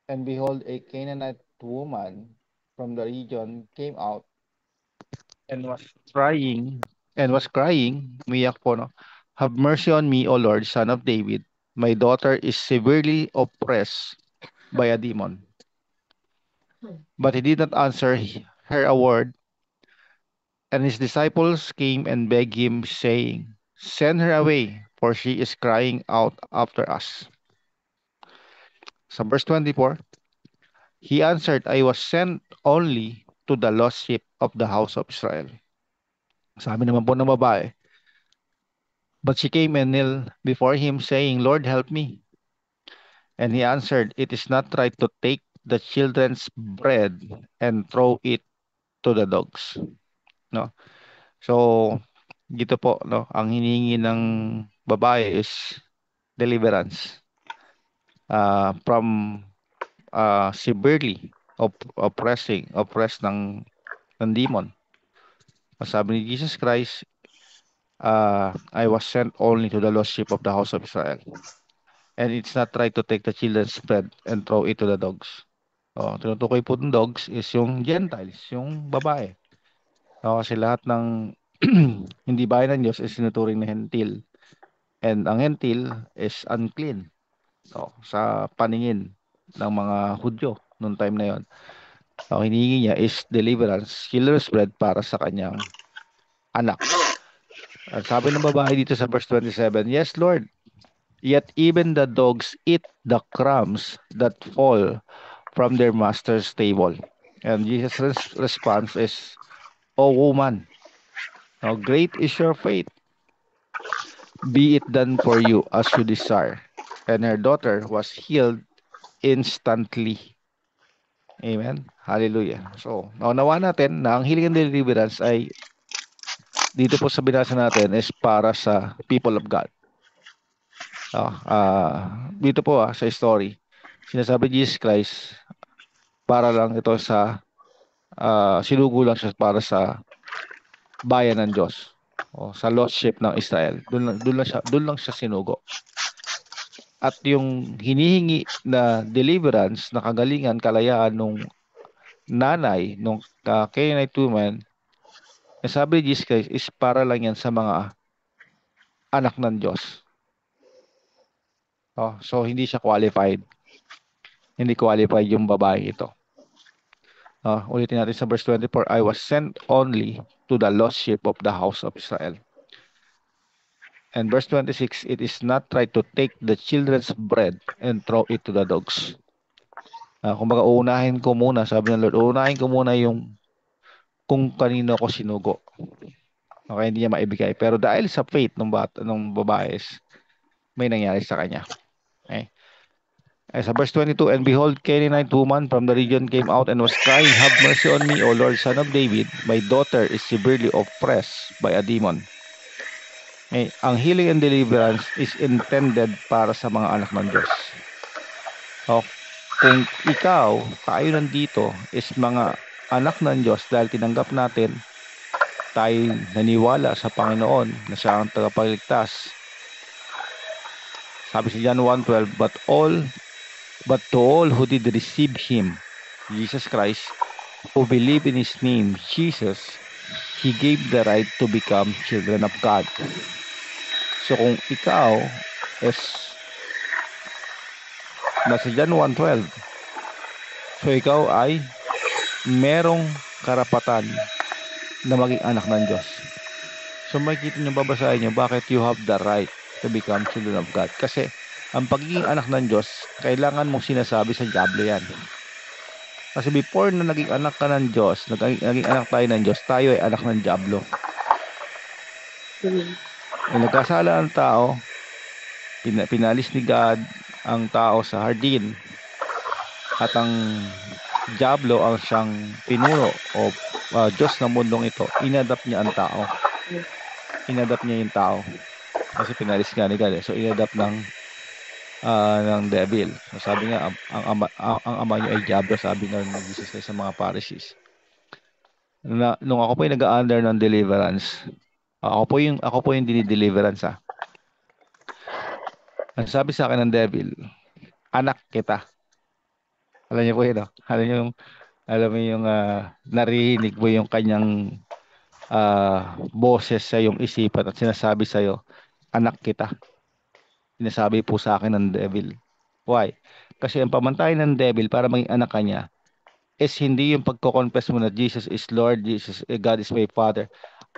And behold, a Canaanite woman from the region came out and was crying, umiyak po, no? Have mercy on me, O Lord, son of David. My daughter is severely oppressed by a demon. But he did not answer her a word, and his disciples came and begged him, saying, Send her away, for she is crying out after us. Sa verse 24, he answered, I was sent only to the lost sheep of the house of Israel. Sabi naman po ng babae, but she came and knelt before him, saying, Lord, help me. And he answered, It is not right to take the children's bread and throw it to the dogs. No? So, dito po, no, ang hinihingi ng babae is deliverance from severely oppressed ng demon. Sabi ni Jesus Christ, I was sent only to the lost sheep of the house of Israel. And it's not right to take the children's bread and throw it to the dogs. Tinutukoy po ng dogs is yung Gentiles, yung babae. Kasi lahat ng hindi bayan ng Diyos is sinuturing na hentil. And ang hentil is unclean. Sa paningin ng mga Hudyo noong time na yon. Hinihingi niya is deliverance, children's bread para sa kanyang anak. At sabi ng babae dito sa verse 27, Yes, Lord, yet even the dogs eat the crumbs that fall from their master's table. And Jesus' response is, O woman, great is your faith. Be it done for you as you desire. And her daughter was healed instantly. Amen. Hallelujah. So, naunawa natin na ang healing and deliverance ay dito po sa binasa natin is para sa people of God. Dito po sa story, sinasabi Jesus Christ para lang ito sa sinugo lang siya para sa bayan ng Diyos o sa lost sheep ng Israel. Doon lang siya sinugo. At yung hinihingi na deliverance, na kagalingan, kalayaan nung nanay, nung Canaanite woman, sabi ni Jesus Christ, is para lang yan sa mga anak ng Diyos. So, hindi siya qualified. Hindi qualified yung babae ito. Ulitin natin sa verse 24, I was sent only to the lost sheep of the house of Israel. And verse 26, it is not right to take the children's bread and throw it to the dogs. Kumbaga, uunahin ko muna, sabi ng Lord, uunahin ko muna yung kung kanino ko sinugo. Okay, hindi niya maibigay. Pero dahil sa faith ng babae, may nangyari sa kanya. Okay. Sa verse 22, and behold, Canaanite woman from the region came out and was crying, Have mercy on me, O Lord, son of David. My daughter is severely oppressed by a demon. Okay. Ang healing and deliverance is intended para sa mga anak ng Diyos. Kung tayo nandito is mga anak ng Diyos dahil tinanggap natin, tayo naniwala sa Panginoon na siya ang tagapagligtas. Sabi sa John 1:12, but to all who did receive Him, Jesus Christ, who believe in His name, Jesus, He gave the right to become children of God. So kung ikaw is nasa John 1:12, so ikaw ay merong karapatan na maging anak ng Diyos. So makikita nyo, babasahin nyo, bakit you have the right to become children of God. Kasi ang pagiging anak ng Diyos, kailangan mong sinasabi sa diablo yan. Kasi before na naging anak ka ng Diyos, naging anak tayo ng Diyos, tayo ay anak ng diablo. Nagkasala ang tao, pinalis ni God ang tao sa hardin, at ang diablo ang siyang pinuno o Diyos ng mundong ito. Inadapt niya ang tao. Inadapt niya yung tao. Kasi pinalis nga ni God. So inadapt ng devil. So, sabi nga, ang ama niyo ay diablo, sabi nga ni Jesus Christ sa mga Pharisees. Nung ako po yung nag-under ng deliverance, ako po yung dinideliverance. Ang sabi sa akin ng devil, anak kita. Alam niyo po yun, no? Alam mo yung narinig mo yung kanyang boses sa iyong isipan at sinasabi sa iyo, anak kita. Sinasabi po sa akin ng devil. Why? Kasi ang pamantayan ng devil para maging anak ka niya is hindi yung pagko-confess mo na Jesus is Lord, God is my Father.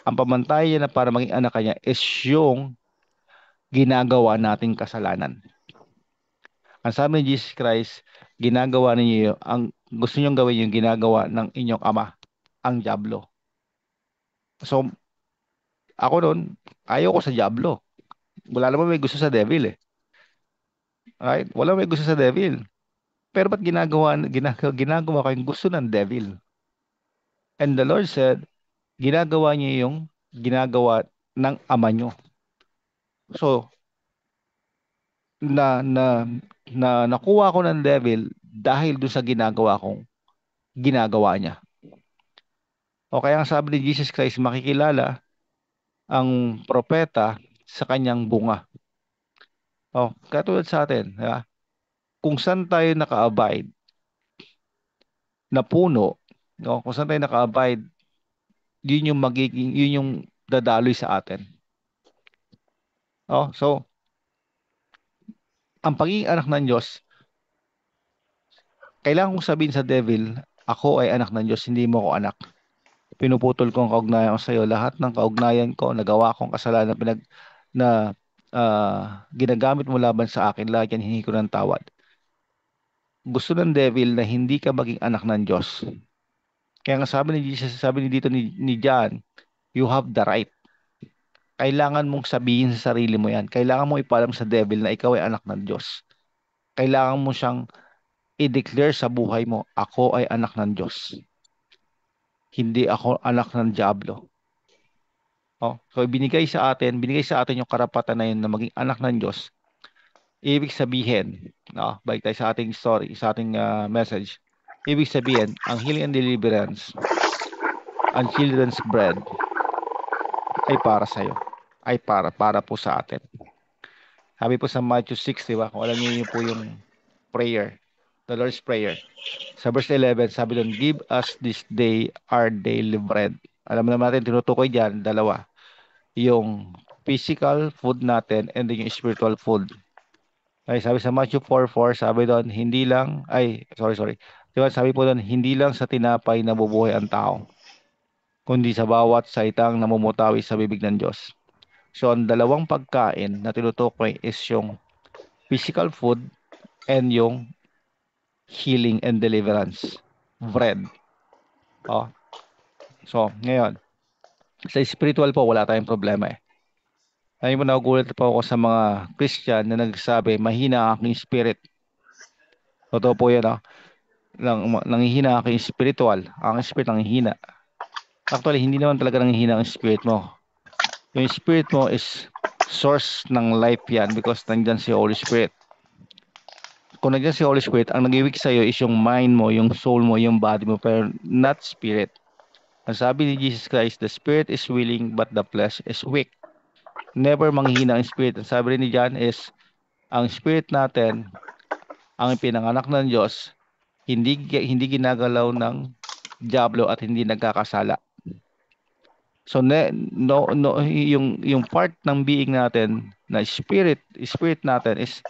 Ang pamantayan niya na para maging anak ka niya is yung ginagawa nating kasalanan. Ang sabi ni Jesus Christ, ginagawa ninyo ang gusto niyong gawin yung ginagawa ng inyong ama, ang Diablo. So, ako noon, ayaw ko sa Diablo. Wala naman may gusto sa devil eh. Right? Wala may gusto sa devil. Pero ba't ginagawa ko yung gusto ng devil? And the Lord said, ginagawa niyo yung ginagawa ng ama niyo. So, na na nakuha ko ng devil dahil doon sa ginagawa niya. O kaya ang sabi ni Jesus Christ, makikilala ang propeta sa kanyang bunga. O, katulad sa atin, di ba? Kung saan tayo naka-abide na puno, no? Kung saan tayo naka-abide, yun yung dadaloy sa atin. Oh, so ang pagiging anak ng Diyos, kailangan kong sabihin sa devil, ako ay anak ng Diyos, hindi mo ako anak. Pinuputol ko ang kaugnayan ko sa iyo. Lahat ng kaugnayan ko, nagawa kong kasalanan na ginagamit mo laban sa akin, lahat yan hihingi ko ng tawad. Gusto ng devil na hindi ka maging anak ng Diyos. Kaya nga sabi ni Jesus, sabi ni dito ni John, you have the right. Kailangan mong sabihin sa sarili mo yan. Kailangan mo ipalam sa devil na ikaw ay anak ng Diyos. Kailangan mo siyang i-declare sa buhay mo, ako ay anak ng Diyos. Hindi ako anak ng Diablo. Oh, so binigay sa atin yung karapatan na yun na maging anak ng Diyos. Ibig sabihin, no, balik tayo sa ating story, sa ating message. Ibig sabihin, ang healing and deliverance, ang children's bread ay para sa iyo. Ay para po sa atin. Sabi po sa Matthew 6, di ba? Kung alam niyo yun po yung prayer, the Lord's Prayer. Sa verse 11, sabi doon, give us this day our daily bread. Alam naman natin, tinutukoy dyan, dalawa. Yung physical food natin and then yung spiritual food. Ay, sabi sa Matthew 4:4, sabi doon, hindi lang, sorry. Diba, sabi po doon, hindi lang sa tinapay nabubuhay ang tao, kundi sa bawat saitang namumutawi sa bibig ng Diyos. So, ang dalawang pagkain na tinutukoy is yung physical food and yung healing and deliverance. Bread. Oh. So, ngayon, sa spiritual po, wala tayong problema eh. Ayun mo, nagugulat po ako sa mga Christian na nagsasabi, mahina ang aking spirit. Totoo po yan, oh. Nanghihina ang aking spiritual. Ang spirit nanghihina. Actually, hindi naman talaga nanghihina ang spirit mo. Yung spirit mo is source ng life yan because nandyan si Holy Spirit. Kung nandyan si Holy Spirit, ang nag-iwik sa'yo is yung mind mo, yung soul mo, yung body mo, pero not spirit. Ang sabi ni Jesus Christ, the spirit is willing but the flesh is weak. Never manghihina ang spirit. Ang sabi rin ni John is, ang spirit natin, ang pinanganak ng Diyos, hindi ginagalaw ng diablo at hindi nagkakasala. So yung part ng being natin na spirit natin is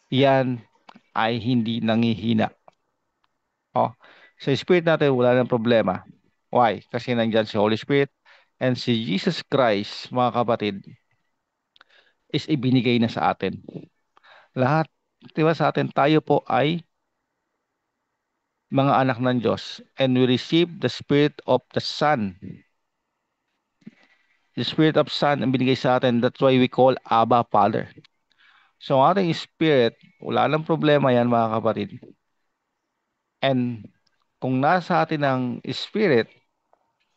yan ay hindi nangihina. Oh, sa spirit natin wala nang problema. Why? Kasi nandiyan si Holy Spirit and si Jesus Christ, mga kapatid, is ibinigay na sa atin. Lahat, 'di ba, sa atin tayo po ay mga anak ng Diyos and we receive the spirit of the Son. The spirit of Son ang binigay sa atin. That's why we call Abba Father. So ang ating spirit, wala nang problema yan, mga kapatid. And kung nasa atin ang spirit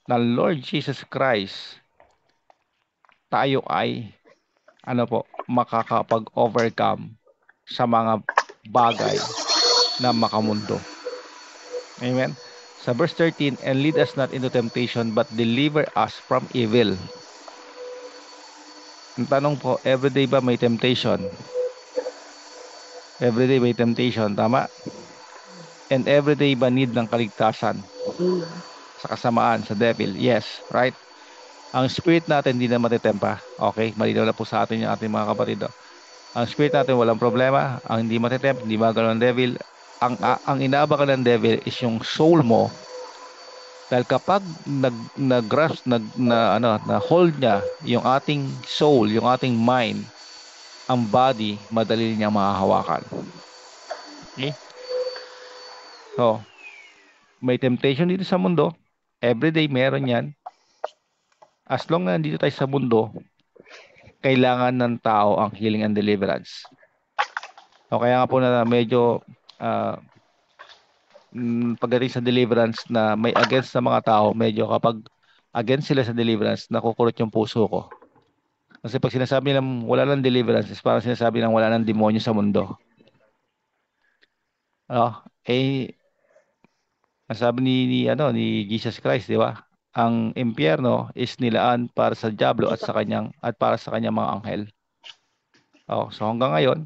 ng Lord Jesus Christ, tayo ay makakapag-overcome sa mga bagay na makamundo. Amen. Sa verse 13, and lead us not into temptation, but deliver us from evil. Ang tanong po, everyday ba may temptation? Everyday may temptation, tama? and everyday ba need ng kaligtasan sa kasamaan, sa devil? Yes, right? Ang spirit natin hindi na matitempa. Okay, malinaw na po sa atin yung ating mga kapatid. Oh. Ang spirit natin walang problema, ang hindi matitemp, hindi magalaw ng devil. Ang inaabangan ng devil is yung soul mo. Dahil kapag nag-grasp, na hold niya yung ating soul, yung ating mind, ang body, madali niya mahahawakan. Okay? So, may temptation dito sa mundo. Everyday meron yan. As long na nandito tayo sa mundo, kailangan ng tao ang healing and deliverance. O kaya nga po na medyo pagdating sa deliverance na may against sa mga tao, medyo kapag against sila sa deliverance, nakukurot yung puso ko. Kasi pag sinasabi nilang wala nang deliverance, is parang sinasabi ng wala nang demonyo sa mundo. Ang sabi ni Jesus Christ, di ba? Ang impyerno is nilaan para sa diablo at para sa kanyang mga anghel. So hanggang ngayon,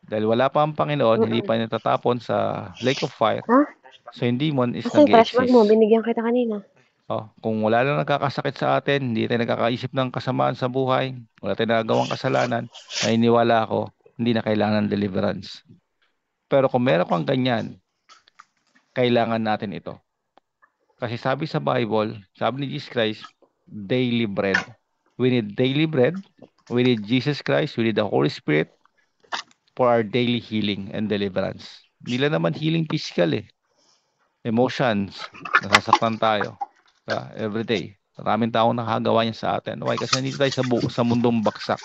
dahil wala pa ang Panginoon, hindi pa natatapon sa lake of fire. Ha? So yung demon is Asa yung fresh bag mo? nag-exist. Binigyan kita kanina. Kung wala lang nagkakasakit sa atin, hindi tayo nagkakaisip ng kasamaan sa buhay, wala tayong nagagawang kasalanan, naniniwala ako, hindi na kailangan ng deliverance. Pero kung meron kang ganyan, kailangan natin ito. Kasi sabi sa Bible, sabi ni Jesus Christ, daily bread. We need daily bread. We need Jesus Christ. We need the Holy Spirit for our daily healing and deliverance. Hindi lang naman healing physical eh. Emotions, nasasaktan tayo. Every day. Maraming taong nakagawa niya sa atin. Why? Kasi nandito tayo sa mundong baksak.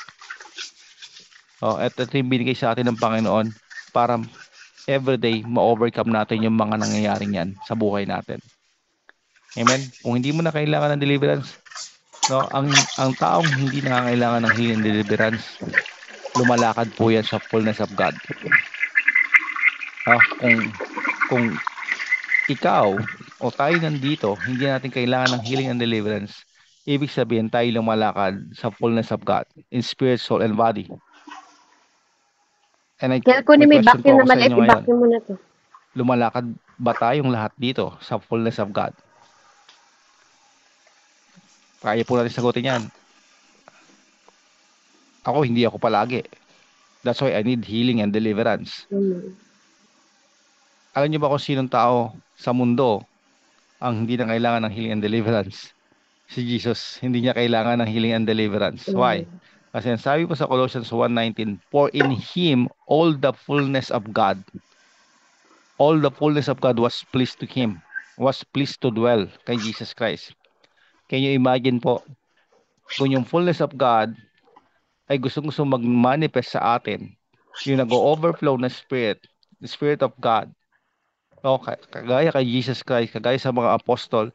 At ito yung binigay sa atin ng Panginoon para everyday ma-overcome natin yung mga nangyayaring yan sa buhay natin. Amen? Kung hindi mo na kailangan ng deliverance, no, ang taong hindi nangangailangan ng healing and deliverance, lumalakad po yan sa fullness of God. Kung ikaw o tayo nandito, hindi natin kailangan ng healing and deliverance, ibig sabihin tayo lumalakad sa fullness of God in spirit, soul, and body. And Kaya may kunin may question vacuum po na ako sa maliit, inyo ngayon. i-vacuum mo na to. Lumalakad ba tayong lahat dito sa fullness of God? Kaya po natin sagutin yan. Hindi ako palagi. That's why I need healing and deliverance. Alam niyo ba kung sinong tao sa mundo ang hindi na kailangan ng healing and deliverance? Si Jesus, hindi niya kailangan ng healing and deliverance. Why? Kasi ang sabi po sa Colossians 1:19, for in Him all the fullness of God was pleased to Him, was pleased to dwell kay Jesus Christ. Can you imagine po, kung yung fullness of God ay gustong-gusto mag-manifest sa atin, yung nag-overflow na Spirit, the Spirit of God, kagaya kay Jesus Christ, kagaya sa mga apostol,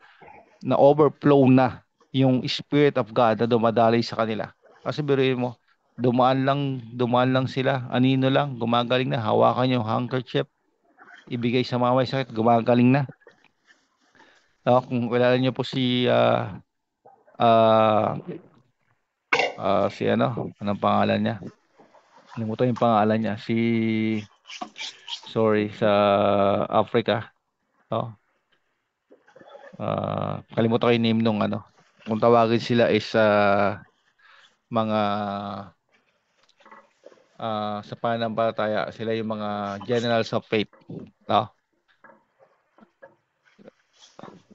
na overflow na yung Spirit of God na dumadaloy sa kanila. Kasi biruin mo, dumaan lang sila, anino lang, gumagaling na, hawakan yung handkerchief, ibigay sa mga may sakit, gumagaling na. Kung kilala niyo po si anong pangalan niya? Nalimutan yung pangalan niya, sorry, sa Africa. Kalimutan ko yung name nung kung tawagin sila is mga sa pananampalataya, sila yung mga generals of faith.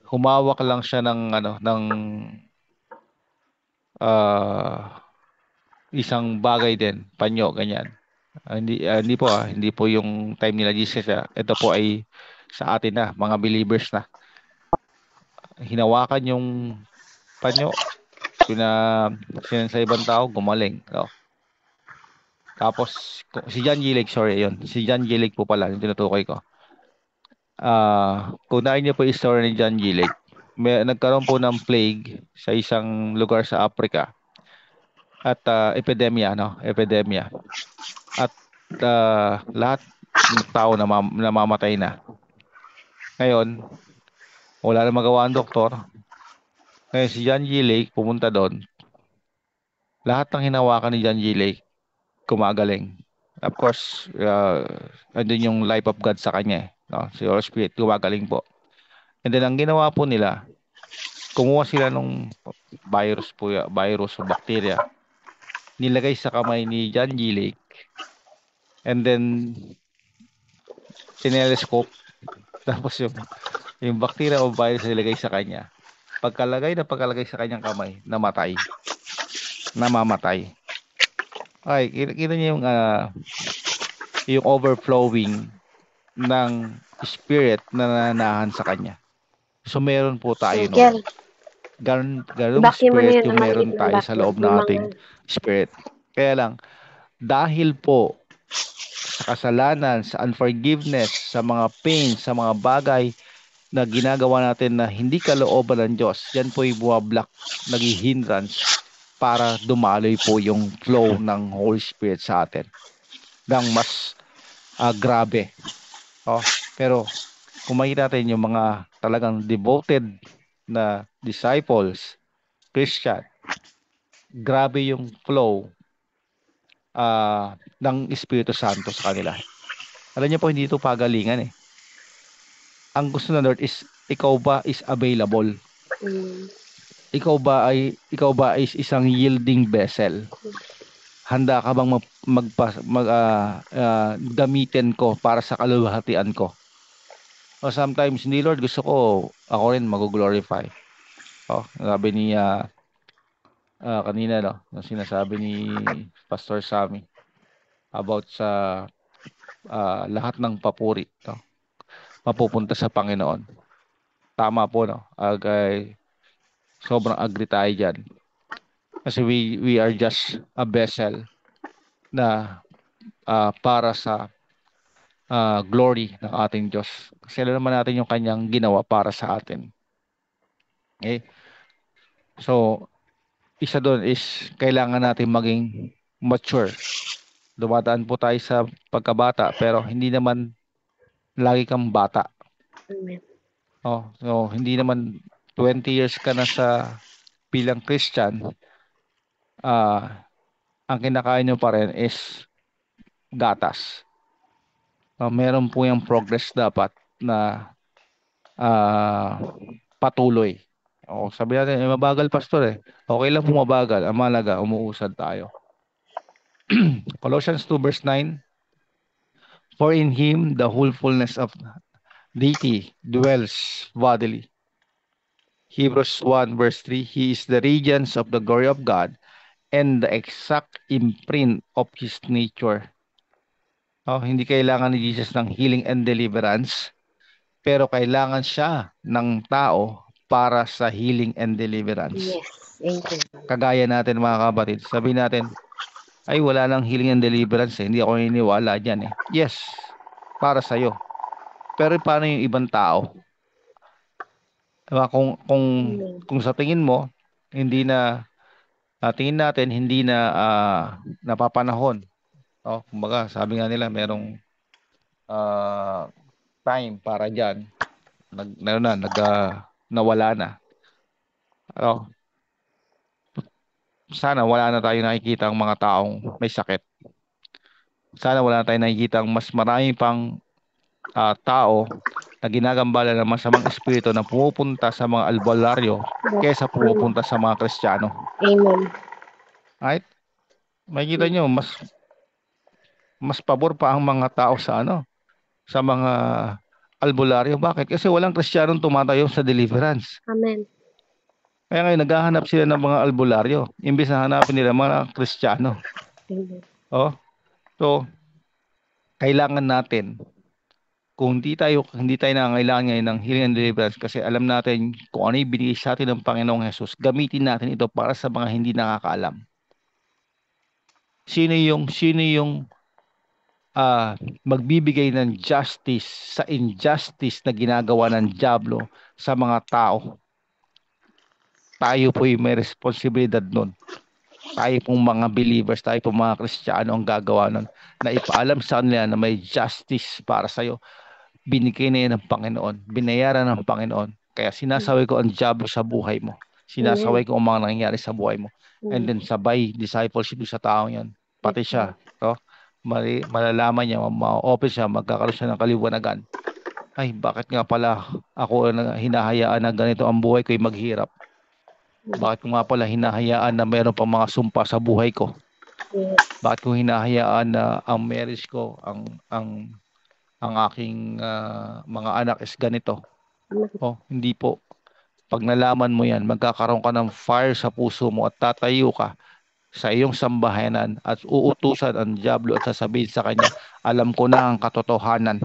Humawak lang siya ng isang bagay din, panyo, ganyan. Hindi po yung time nila Jesus. Ito po ay sa atin na, mga believers na. Hinawakan yung panyo, sa ibang tao, gumaling. Tapos, si John Gillig, sorry, yun. Si John Gillig po pala, yung tinutukoy ko. Kung nais niyo po yung story ni John Gillig, nagkaroon po ng plague sa isang lugar sa Africa. At epidemya. At lahat ng tao namamatay na. Ngayon, wala na magawa ang doktor. Ngayon, si John Gillig pumunta doon. Lahat ng hinawakan ni John Gillig, gumagaling. Of course, andun yung life of God sa kanya. no? Si Holy Spirit, gumagaling po. And then, ang ginawa po nila, kumuha sila nung virus o bacteria, nilagay sa kamay ni John G. Lake, and then, tinelescope, tapos yung bacteria o virus na nilagay sa kanya, pagkalagay sa kanyang kamay, namamatay. Ay, kita niyo yung overflowing ng spirit na nananahan sa kanya. So, meron po tayo Michael, nun. Ganong baki mo na spirit yun yung na meron maliit ng tayo sa baki. loob ng ating spirit. Kaya lang, dahil po sa kasalanan, sa unforgiveness, sa mga pain, sa mga bagay na ginagawa natin na hindi kalooban ng Diyos, yan po yung bumablock, nag-hindrance para dumaloy po yung flow ng Holy Spirit sa atin ng mas grabe. Pero kung makikita natin yung mga talagang devoted na disciples, Christian, grabe yung flow ng Espiritu Santo sa kanila. Alam niyo po, hindi ito pagalingan eh. Ang gusto na Lord is, ikaw ba is available? Ikaw ba is isang yielding vessel? Handa ka bang gamitin ko para sa kaluwalhatian ko? O sometimes, hindi Lord, gusto ko, ako rin mag-glorify. Sabi ni kanina, no, yung sinasabi ni Pastor Sammy about sa lahat ng papuri, no, mapupunta sa Panginoon. Tama po, no? Sobrang agree tayo dyan. Kasi we are just a vessel na para sa glory ng ating Diyos. Kasi alam naman natin yung kanyang ginawa para sa atin. Okay? So, isa doon is kailangan natin maging mature. Dumadaan po tayo sa pagkabata pero hindi naman lagi kang bata. Amen. So hindi naman 20 years ka na sa bilang Christian, ang kinakain nyo pa rin is gatas. Meron po yung progress dapat na patuloy. Sabi natin, mabagal pastor eh. Okay lang po mabagal. Ang mahalaga, umuusad tayo. Colossians 2 verse 9, for in Him the whole fullness of deity dwells bodily. Hebrews 1 verse 3, He is the radiance of the glory of God and the exact imprint of His nature. Hindi kailangan ni Jesus ng healing and deliverance, pero kailangan siya ng tao para sa healing and deliverance. Yes, amen. Kagaya natin mga kapatid, sabi natin, ay wala nang healing and deliverance eh. Hindi ako naniniwala dyan eh. Yes, para sa'yo. Pero paano yung ibang tao? Diba? Kung sa tingin mo, hindi na, tingin natin, hindi na napapanahon. Kumbaga, sabi nga nila, merong time para dyan. Nawala na. Sana wala na tayo nakikita ang mga taong may sakit. Sana wala na tayo nakikita ang mas marami pang tao na ginagambala ng masamang espiritu na pumupunta sa mga albularyo kaysa pumupunta sa mga Kristiyano. Amen. Right? Makikita nyo, mas pabor pa ang mga tao sa mga albularyo. Bakit? Kasi walang Kristiyanong tumatayo sa deliverance. Amen. Kaya ngayon, naghahanap sila ng mga albularyo. Imbis na hanapin nila mga Kristiyano. Amen. So, kailangan natin, kung hindi tayo nangangailangan ngayon ng healing and deliverance kasi alam natin kung ano yung binigay sa atin ng Panginoong Jesus, gamitin natin ito para sa mga hindi nakakaalam. Sino yung magbibigay ng justice sa injustice na ginagawa ng diablo sa mga tao? Tayo po yung may responsibilidad nun. Tayo pong mga believers, tayo pong mga Kristiyano ang gagawa nun na ipaalam sa kanila na may justice para sa'yo. Binigay na yan ng Panginoon. Binayaran ng Panginoon. Kaya sinasaway ko ang diablo sa buhay mo. Sinasaway ko ang mga nangyayari sa buhay mo. And then sabay discipleship sa taong yan. Pati siya. Malalaman niya, ma-open siya, magkakaroon siya ng kaliwanagan. ay bakit nga pala ako hinahayaan na ganito ang buhay ko'y maghirap? Bakit ko nga pala hinahayaan na meron pang mga sumpa sa buhay ko? Yes. Bakit ko hinahayaan na ang marriage ko, ang aking mga anak is ganito? Oh, hindi po. Pag nalaman mo yan, magkakaroon ka ng fire sa puso mo at tatayo ka sa iyong sambahayan at uutusan ang diablo at sasabihin sa kanya, alam ko na ang katotohanan,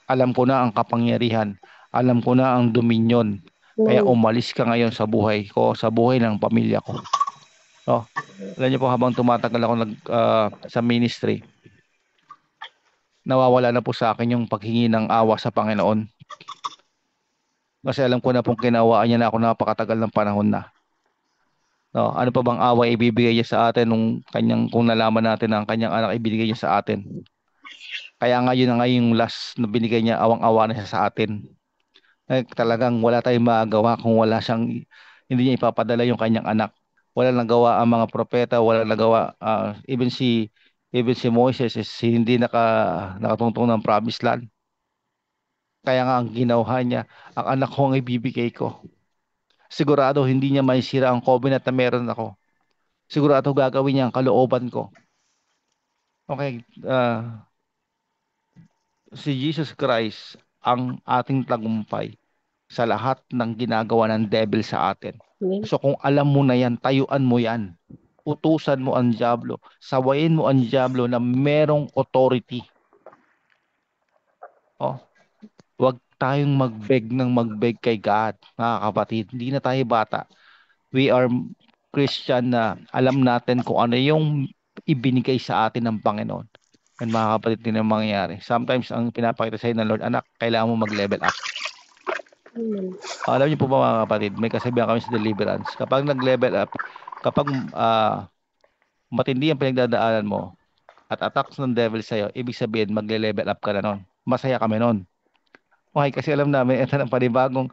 alam ko na ang kapangyarihan, alam ko na ang dominion. Kaya Amen. umalis ka ngayon sa buhay ko, sa buhay ng pamilya ko. Oh, alam niyo po habang tumatagal ako sa ministry, nawawala na po sa akin yung paghingi ng awa sa Panginoon. Kasi alam ko na pong kinawaan niya na ako napakatagal ng panahon na. No, ano pa bang awa ibibigay niya sa atin kung nalaman natin na ang kanyang anak ibinigay niya sa atin. Kaya nga yun na nga yung last na binigay niya, awang-awa na siya sa atin. Talagang wala tayong magagawa kung hindi niya ipapadala yung kanyang anak. Wala nagawa ang mga propeta, wala nagawa, even si Moses is hindi nakatungtong ng promised land. Kaya nga ang ginawa niya, ang anak ko ang ibibigay ko. Sigurado hindi niya maisira ang covenant na meron ako. Sigurado gagawin niya ang kalooban ko. Okay, si Jesus Christ ang ating tagumpay sa lahat ng ginagawa ng devil sa atin. Amen. So kung alam mo na yan, tayuan mo yan. Utusan mo ang diablo. Sawayin mo ang diablo na merong authority. Oh, wag tayong magbeg kay God, mga kapatid. Hindi na tayo bata. We are Christian na alam natin kung ano yung ibinigay sa atin ng Panginoon. And mga kapatid, din ang mangyayari. Sometimes ang pinapakita sa ng Lord, anak, kailangan mo mag-level up. Amen. Alam niyo po ba mga kapatid, may kasabihan kami sa deliverance. Kapag nag-level up, kapag matindi ang pinagdadaanan mo at attacks ng devil sa'yo, ibig sabihin magle-level up ka na nun. Masaya kami nun. Okay, kasi alam namin, ito ng panibagong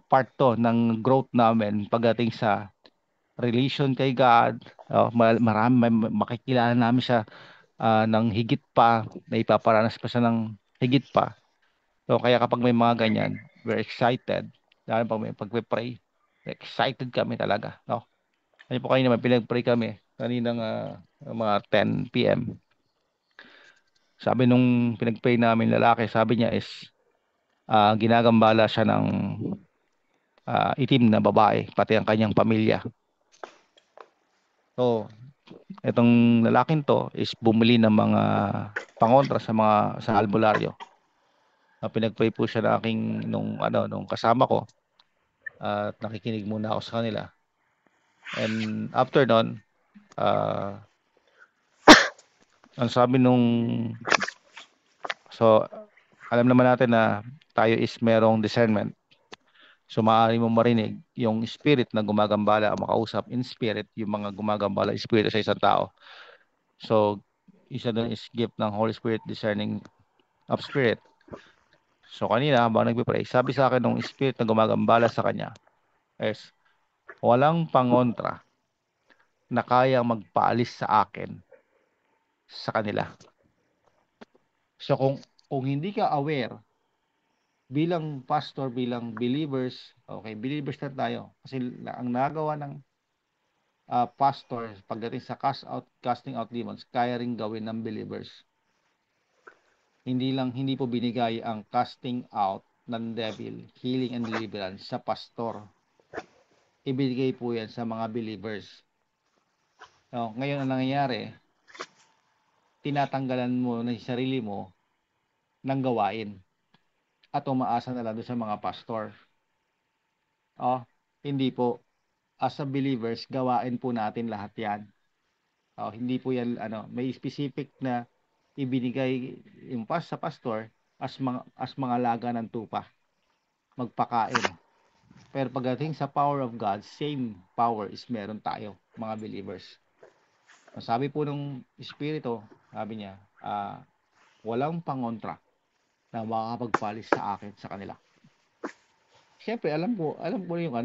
part to ng growth namin pagdating sa relation kay God. Marami, makikilala namin siya ng higit pa, na ipaparanas pa siya ng higit pa. So kaya kapag may mga ganyan, we're excited. Lalo pag may pagpe-pray, excited kami talaga, no? Ano po kayo naman, pinag-pray kami kaninang mga 10 p.m. Sabi nung pinag-pray namin lalaki, sabi niya is ginagambala siya ng itim na babae, pati ang kanyang pamilya. So, itong lalaking to is bumili ng mga pangontra sa albularyo. Pinag-pray po siya na nung kasama ko at nakikinig muna ako sa kanila. And after nun, ang sabi so alam naman natin na tayo is merong discernment. So maaari mo marinig yung spirit na gumagambala, makausap in spirit, yung mga gumagambala spirit sa isang tao. So isa doon is gift ng Holy Spirit, discerning of spirit. So kanina habang nagpe-pray, sabi sa akin ng spirit na gumagambala sa kanya is walang pangontra na kayang magpaalis sa akin sa kanila. So kung hindi ka aware bilang pastor, bilang believers, okay, believers na tayo. Kasi ang nagawa ng pastor pagdating sa casting out demons, kaya rin gawin ng believers. Hindi po binigay ang casting out ng devil, healing and deliverance sa pastor. Ibigay po yan sa mga believers. So, ngayon ang nangyayari, tinatanggalan mo ng sarili mo ng gawain at umaasa na lang doon sa mga pastor. Hindi po. As a believers, gawain po natin lahat yan. Hindi po yan, may specific na ibinigay yung sa pastor as mga laga ng tupa. Magpakain. Pero pagdating sa power of God, same power is meron tayo, mga believers. Sabi po ng Espiritu, sabi niya, walang pangontra na makakapagpalis sa akin sa kanila. Siyempre, alam ko yung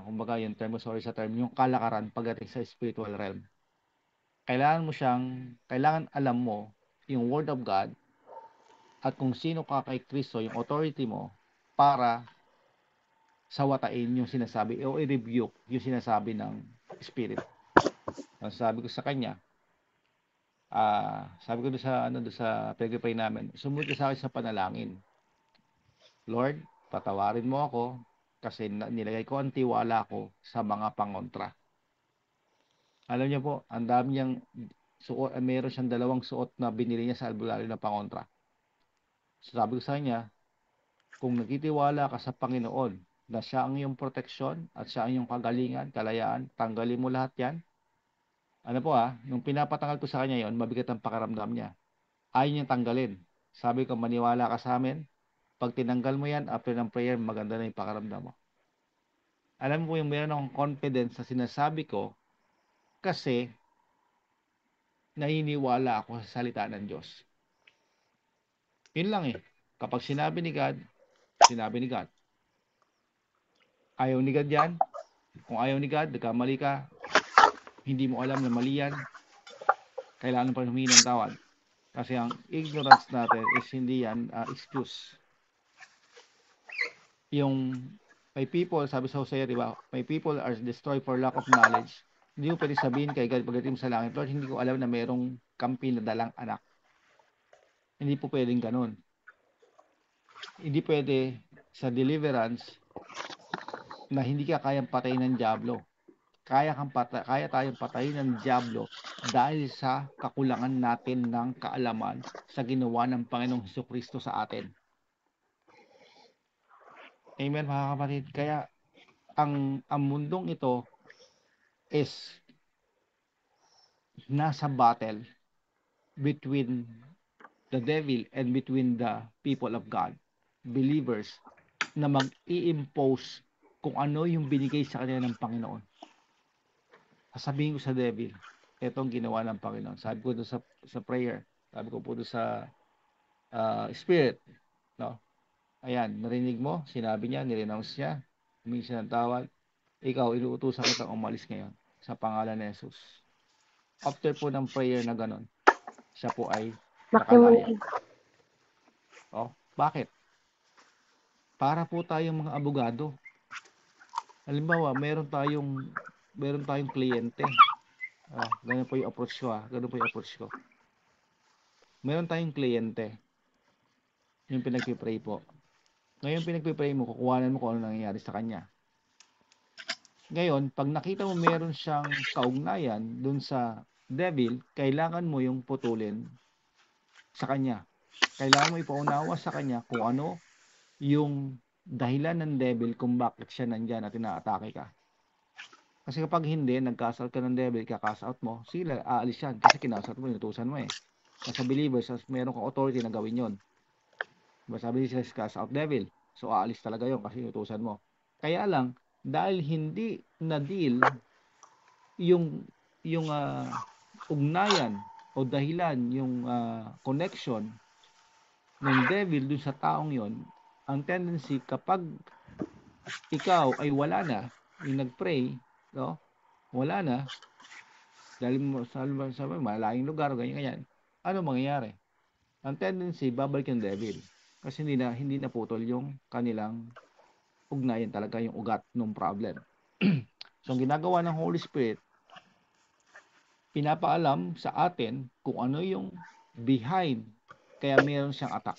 kumbaga yung term, yung kalakaran pagdating sa spiritual realm. Kailangan alam mo, yung Word of God at kung sino ka kay Kristo, yung authority mo para sawatain yung sinasabi o i-rebuke yung sinasabi ng Spirit. Ang sabi ko sa kanya, sabi ko doon sa doon sa pag-pray namin, sumunod ka sa akin sa panalangin. Lord, patawarin mo ako kasi nilagay ko ang tiwala ko sa mga pangontra. Alam niyo po, ang dami niyang suot, meron siyang dalawang suot na binili niya sa albularyo na pangontra. So, sabi ko sa kanya, kung nagtitiwala ka sa Panginoon na siya ang iyong proteksyon at siya ang iyong kagalingan, kalayaan, tanggalin mo lahat yan. Ano po nung pinapatanggal ko sa kanya yon, mabigat ang pakiramdam niya. Ayaw niyang tanggalin. Sabi ko, maniwala ka sa amin. Pag tinanggal mo yan, after ng prayer, maganda na yung pakiramdam mo. Alam mo yung meron akong confidence sa sinasabi ko kasi naniniwala ako sa salita ng Diyos. Yun lang Kapag sinabi ni God, sinabi ni God. Ayaw ni God yan. Kung ayaw ni God, nagkamali ka, hindi mo alam na mali yan, kailangan pa humingi ng tawad. Kasi ang ignorance natin is hindi yan excuse. Yung may people, sabi sa Hosea, di ba? May people are destroyed for lack of knowledge. Hindi mo pwede sabihin kay God pagdating mo sa langit, Lord, hindi ko alam na mayroong kampi na dalang anak. Hindi po pwedeng ganun. Hindi pwede sa deliverance na hindi ka kayang patayin ng diablo. Kaya tayong patayin ng diablo dahil sa kakulangan natin ng kaalaman sa ginawa ng Panginoong Hesukristo sa atin. Amen, mga kapatid. Kaya ang mundong ito is nasa battle between the devil and between the people of God, believers, na mag-i-impose kung ano yung binigay sa kanila ng Panginoon. Sasabihin ko sa devil, etong ginawa ng Panginoon. Sabi ko doon sa prayer, sabi ko po doon sa spirit, no? Ayan, narinig mo, sinabi niya, nirenounce niya, humingi siya ng tawad. Ikaw, inuutusan kitang umalis ngayon sa pangalan ni Jesus. After po ng prayer na ganon, siya po ay nakalaya. Bakit? Para po tayong mga abogado. Halimbawa, meron tayong kliyente. Ganun po yung approach ko Ganun po yung approach ko. Meron tayong kliyente. Yung pinagpipray po. Ngayon pinagpipray mo, kukuhanan mo kung ano nangyayari sa kanya. Ngayon, pag nakita mo meron siyang kaugnayan dun sa devil, kailangan mo yung putulin sa kanya. Kailangan mo ipaunawa sa kanya kung ano yung dahilan ng devil kung bakit siya nandyan at inaatake ka. Kasi kapag hindi, nag-cast out ka ng devil, ka-cast out mo, sila, aalis yan. Kasi kinast out mo, inutusan mo As a believer, meron kang authority na gawin yon. Sabi sila, cast out devil. So, aalis talaga yon kasi inutusan mo. Kaya lang, dahil hindi na-deal yung ugnayan o dahilan, yung connection ng devil dun sa taong yon, ang tendency kapag ikaw ay wala na, yung nag-pray, no? Wala na, dahil mo sa malaking lugar, ganyan. Ano mangyayari? Ang tendency, babalik yung devil. Kasi hindi na putol yung kanilang ugnayan talaga, yung ugat ng problem. So, ang ginagawa ng Holy Spirit, pinapaalam sa atin kung ano yung behind kaya meron siyang attack.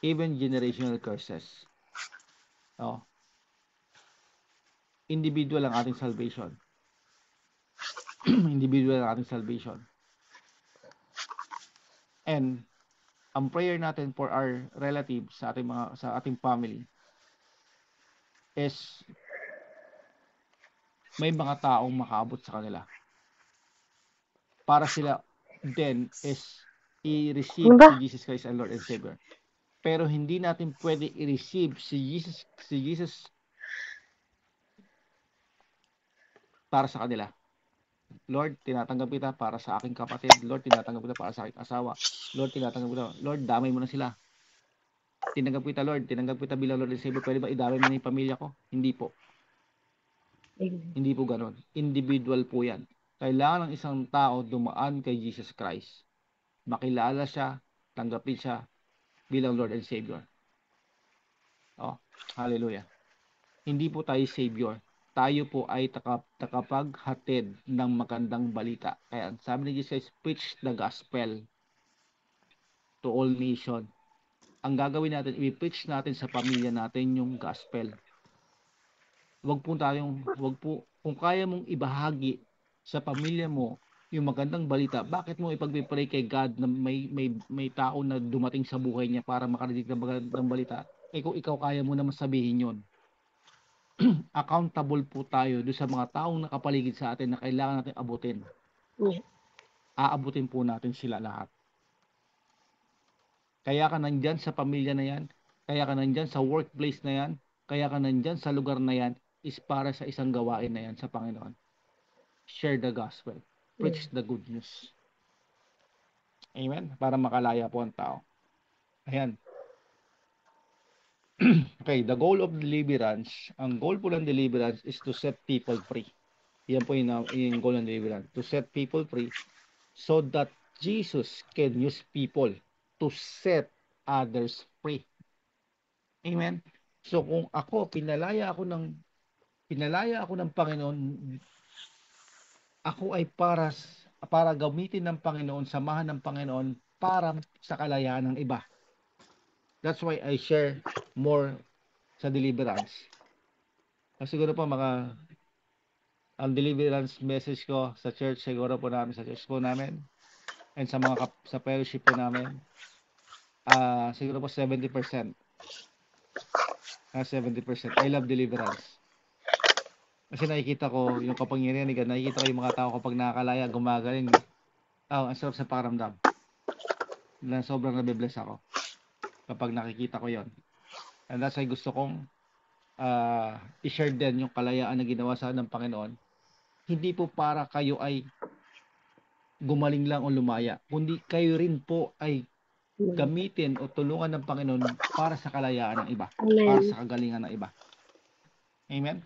Even generational curses. Individual ang ating salvation. Individual ang ating salvation. And ang prayer natin for our relatives sa ating family is may mga taong makaabot sa kanila para sila then is i-receive si Jesus Christ as Lord and Savior. Pero hindi natin pwede i-receive si Jesus para sa kanila. Lord, tinatanggap kita para sa aking kapatid. Lord, tinatanggap kita para sa aking asawa. Lord, tinatanggap kita. Lord, damay mo na sila. Tinanggap kita, Lord. Tinanggap kita bilang Lord and Savior. Pwede ba idamay mo na yung pamilya ko? Hindi po. Hindi po ganon. Individual po yan. Kailangan ng isang tao dumaan kay Jesus Christ. makilala siya, tanggapin siya bilang Lord and Savior. Hallelujah. Hindi po tayo Savior. Tayo po ay takapaghatid ng magandang balita. Kaya sabi ni Jesus, preach the gospel to all nation. Ang gagawin natin, i-preach natin sa pamilya natin yung gospel. Wag po, kung kaya mong ibahagi sa pamilya mo yung magandang balita, bakit mo ipagpipray kay God na may tao na dumating sa buhay niya para makarinig ng magandang balita? Kung ikaw kaya mo naman sabihin yon. Accountable po tayo doon sa mga taong nakapaligid sa atin na kailangan natin abutin. Yeah. Aabutin po natin sila lahat. Kaya ka nandyan sa pamilya na yan, kaya ka nandyan sa workplace na yan, kaya ka nandyan sa lugar na yan, is para sa isang gawain na yan sa Panginoon. Share the gospel. Preach the good news. Amen? Para makalaya po ang tao. Ayan. Okay, the goal of deliverance, ang goal po ng deliverance is to set people free. Yan po yung goal ng deliverance. To set people free so that Jesus can use people to set others free. Amen? So kung ako, pinalaya ako ng Panginoon, ako ay para gamitin ng Panginoon, samahan ng Panginoon para sa kalayaan ng iba. That's why I share more sa deliverance. Kasi siguro po ang deliverance message ko sa church siguro po namin, sa church po namin and sa sa fellowship po namin, siguro po 70%. 70%. I love deliverance. Kasi nakikita ko yung kapangyarihan ni God, nakikita ko yung mga tao kapag nakakalaya, gumagaling. Ang sarap sa pakiramdam. Na sobrang nabibless ako kapag nakikita ko yon. And that's why gusto kong i-share din yung kalayaan na ginawa sa ng Panginoon. Hindi po para kayo ay gumaling lang o lumaya, kundi kayo rin po ay gamitin o tulungan ng Panginoon para sa kalayaan ng iba, para sa kagalingan ng iba. Amen?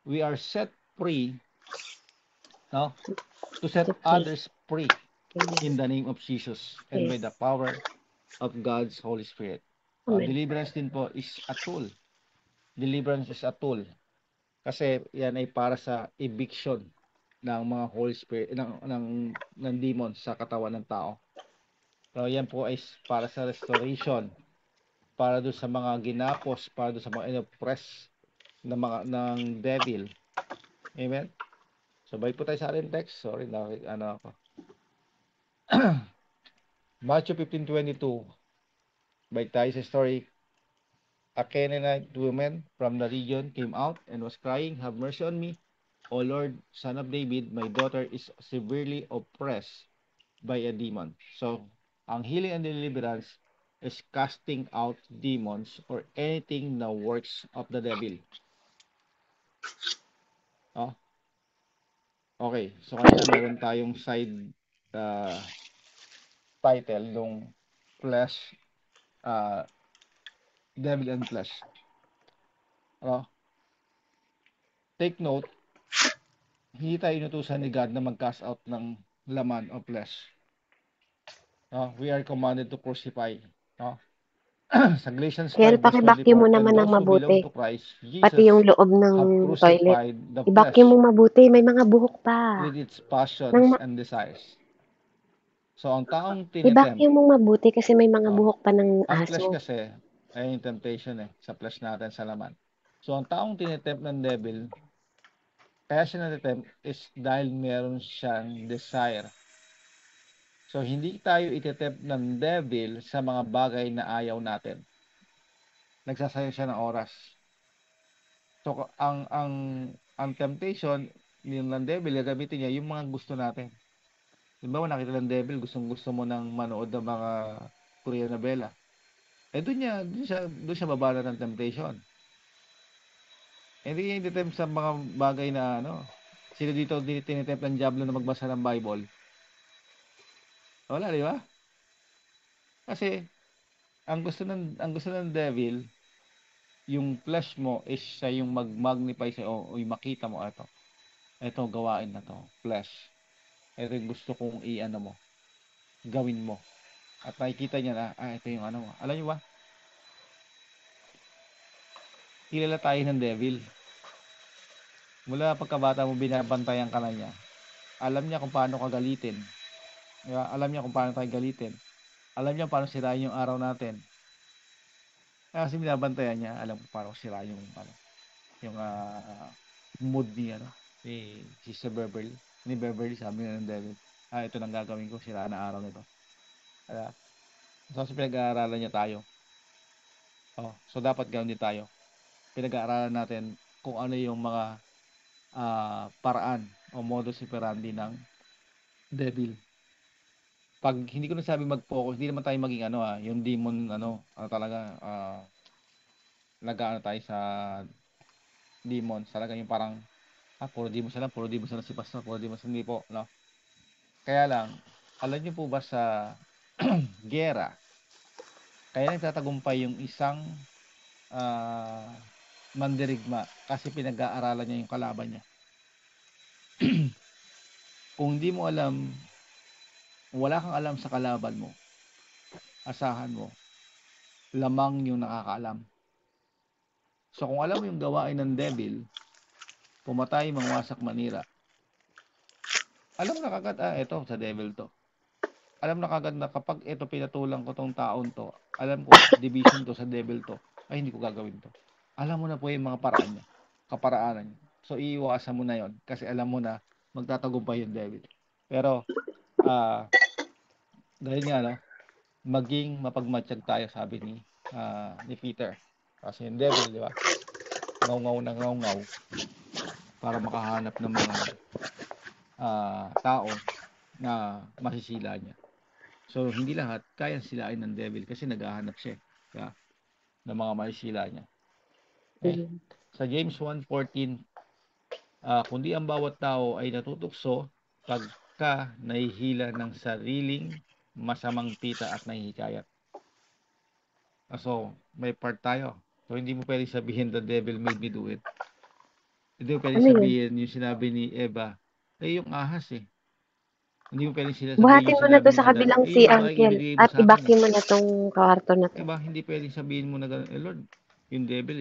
We are set free, no? To set others free in the name of Jesus and by the power of God's Holy Spirit. Deliverance din po is a tool. Deliverance is a tool. Kasi yan ay para sa eviction ng mga Holy Spirit, ng demons sa katawan ng tao. So yan po ay para sa restoration, para doon sa mga ginapos, para doon sa mga inoppress ng devil. Amen? So balik po tayo sa ating text. Sorry, ako. Matthew 15:22. Balik tayo sa story. A Canaanite woman from the region came out and was crying, "Have mercy on me, O Lord, Son of David, my daughter is severely oppressed by a demon." So, ang healing and deliverance is casting out demons or anything na works of the devil. Okay, so kanina meron tayong side title nung flesh, devil and flesh. Take note, hindi tayo inutusan ni God na mag-cast out ng laman o flesh. We are commanded to crucify. Sa Galatians 5 verse 24, mo naman ng mabuti. to Christ, Jesus Pati yung loob ng have toilet. crucified the flesh I-vacuum mo mabuti. May mga buhok pa. with its passions and desires. So, ang taong tinetempt, I-vacuum mo mabuti kasi may mga buhok pa ng ang flesh aso. kasi ay yung temptation sa flesh natin, sa laman. So, ang taong tinetempt ng devil, kaya siya natitempt is dahil meron siyang desire. So, hindi tayo itetempt ng devil sa mga bagay na ayaw natin. Nagsasayang siya ng oras. So, ang temptation ng devil, gagamitin niya yung mga gusto natin. Diba, nakita ng devil, gusto mo nang manood ng mga Korean novela. Doon siya babala ng temptation. Hindi niya itetempt sa mga bagay na sino dito tinitempt ng diablo na magbasa ng Bible? Wala, di ba? Kasi ang gusto ng devil, yung flesh mo is siya yung mag-magnify sa o yung makita mo ito gawain na to, flesh. Ito yung gusto kong mo, gawin mo. At nakikita niya na, ito yung ano mo. Alam niyo ba, kilala tayo ng devil. Mula pagkabata mo, binabantayan ka na niya. Alam niya kung paano ka galitin. Diba? Alam niya kung paano tayo galitin. Alam niya paano sirain yung araw natin. Kasi binabantayan niya, alam kung paano sirain yung mood ni, si Sister Beverly. Ni Beverly, sabi nga ng devil, ito nang gagawin ko, siraan na araw nito. Kaya, so pinag-aaralan niya tayo. So dapat gawin din tayo. Pinag-aaralan natin kung ano yung mga paraan o modus operandi ng devil. Pag hindi ko nasabi mag-focus, hindi naman tayo maging yung demon talaga nag-aano tayo sa demon. Talaga yung parang puro demon sila, si pastor, puro demon sila, hindi po, no? Kaya lang, alam niyo po ba sa gera, kaya nagtatagumpay yung isang mandirigma kasi pinag-aaralan niya yung kalaban niya. Kung hindi mo alam, wala kang alam sa kalaban mo, asahan mo, lamang yung nakakaalam. So kung alam mo yung gawain ng devil, pumatay, mangwasak, manira, alam na kagad, ito sa devil to. Alam na kagad na kapag ito pinatulang ko tong taon to, alam ko, division to sa devil to, ay hindi ko gagawin to. Alam mo na po yung mga paraan niya, kaparaanan niya. So iiwasan mo na yon kasi alam mo na magtatagumpay yung devil. Pero, dahil nga, maging mapagmatsyag tayo, sabi ni Peter. Kasi yung devil, di ba? Ngaw-ngaw na ngaw-ngaw para makahanap ng mga tao na masisila niya. So, hindi lahat kayang silain ng devil kasi naghahanap siya ng mga masisila niya. Sa James 1:14, kundi ang bawat tao ay natutukso pagka nahihila ng sariling masamang pita at nahihikayat. So, may part tayo. So, hindi mo pwedeng sabihin the devil made me do it. Hindi mo pwedeng sabihin yung sinabi ni Eva, yung ahas Hindi mo pwedeng sabihin Buhatin yung mo na sinabi 'to ni sa Adan, kabilang si yung babae Uncle ibinigay mo at sa akin i-vacuum mo na 'tong kwarto na 'to. Diba? Hindi pwedeng sabihin mo na gano'n, Lord, yung devil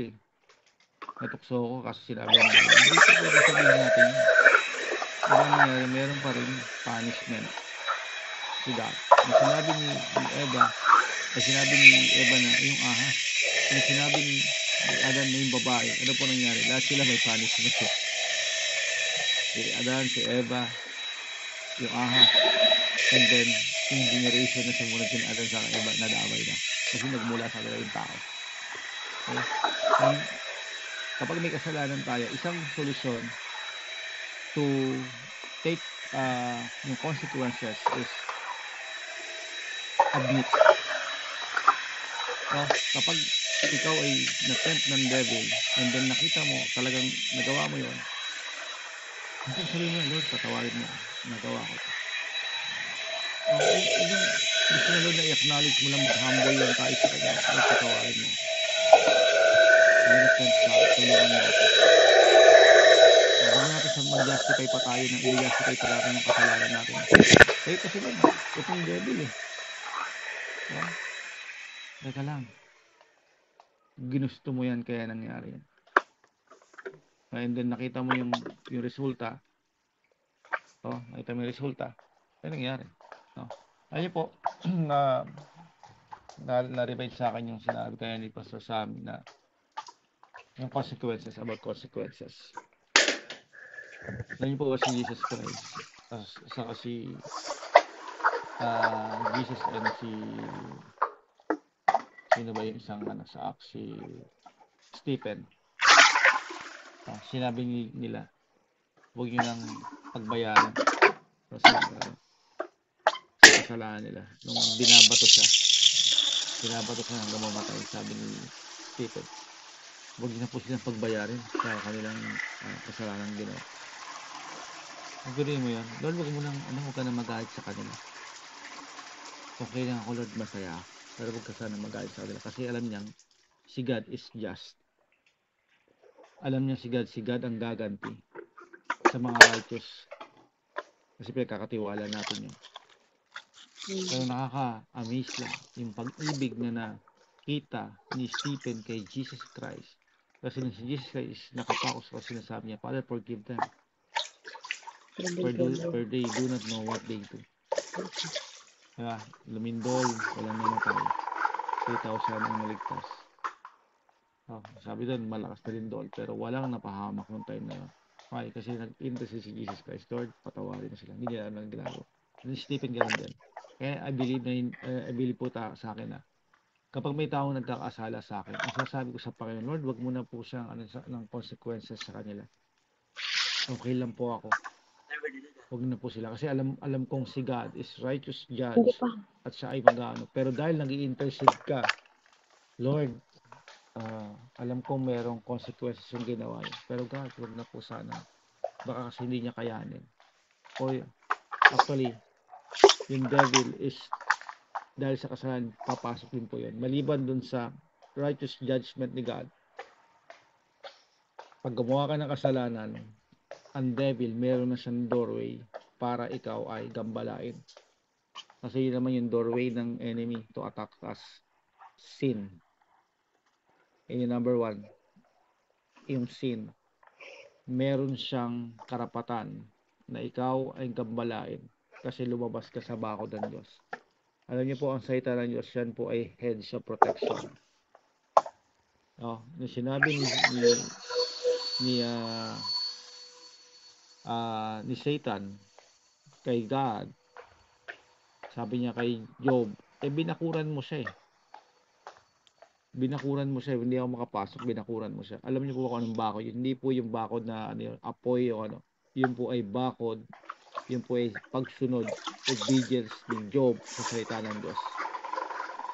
natukso ko kasi sinabi yan ni Eva. Hindi po pwedeng sabihin natin yun. Diba nangyari, meron pa rin punishment si God. Nung sinabi ni Eva, sinabi ni Eva na yung ahas. Nung sinabi ni Adan na yung babae, ano po nangyari? Lahat sila may punishment Si Adan, si Eva, yung ahas. And then, yung generation na sumunod kina Adan sa Eva, nadamay na. Kasi nagmula sa kanila yung tao. Okay? So, kapag may kasalanan tayo, isang solusyon to take yung consequences is admit. No? Kapag ikaw ay na-tempt ng devil and then nakita mo talagang nagawa mo yon, kasi sabihin mo, Lord, patawarin mo, nagawa ko to. Yung gusto na Lord na i-acknowledge mo lang, mag-humble lang tayo sa kanya, Lord, patawarin mo. May na-tempt ka, tulungan mo ako. Huwag natin sa mag-justify pa tayo na i-justify pa natin yung kasalanan natin. Kasi Lord, itong devil Diba? Teka lang. Ginusto mo yan kaya nangyari yan. And then nakita mo yung resulta. Nakita mo yung resulta. Kaya nangyari. Ayun po, na-revive sa akin yung sinabi kaya ni Pastor Sammy na yung consequences, about consequences. Alam niyo po ba si Jesus Christ? Saka si Jesus and sino ba yung isang sa Acts, si Stephen. Sinabi nila, huwag nyo nang pagbayaran sa kasalanan nila. Nung binabato siya hanggang mamatay, sabi ni Stephen, huwag na po silang pagbayarin sa kanilang kasalanan ginawa. Pagpiliin mo yan, Lord, huwag ka na magalit sa kanila. Okay lang ako, Lord, masaya. Pero huwag ka sana magalit sa kanila. Kasi alam niyang si God is just. Alam niya si God ang gaganti sa mga righteous. Kasi pinagkakatiwala natin yun. Pero nakaka-amaze lang yung pag-ibig na nakita ni Stephen kay Jesus Christ. Kasi si Jesus Christ is nakapakos kasi sinasabi niya, Father, forgive them. For they do not know what they do. Diba? Lumindol, walang namatay. 3,000 ang naligtas. Sabi doon, malakas na lindol, pero walang napahamak nung time na yun. Why? Kasi nag-intercede si Jesus Christ, Lord, patawarin mo sila. Hindi nila alam ang ginagawa. And Stephen ganun din. Kaya I believe po sa akin na kapag may taong nagkakasala sa akin, ang sinasabi ko sa Panginoon, Lord, wag mo na po siyang ng consequences sa kanila. Okay lang po ako. Wag na po sila. Kasi alam kong si God is righteous judge at siya ay mag-ano. Pero dahil nag-i-intercede ka, Lord, alam kong merong consequences yung ginawa niya. Pero God, wag na po sana. Baka kasi hindi niya kayanin. O actually, yung devil is dahil sa kasalanan, papasok din po yun. Maliban dun sa righteous judgment ni God, pag gumawa ka ng kasalanan, ang devil, meron na siyang doorway para ikaw ay gambalain. Kasi yun naman yung doorway ng enemy to attack us. Sin. And yung number one, yung sin. Meron siyang karapatan na ikaw ay gambalain kasi lumabas ka sa bakod ng Diyos. Alam niyo po, ang salita ng Diyos, yan po ay hedge of protection. Nung sinabi ni Satan kay God, sabi niya kay Job, binakuran mo siya hindi ako makapasok, binakuran mo siya. Alam niyo po kung anong bakod yun? Hindi po yung bakod na apoy o ano, yun po ay bakod, yun po ay pagsunod, obedience ni Job sa salita ng Diyos.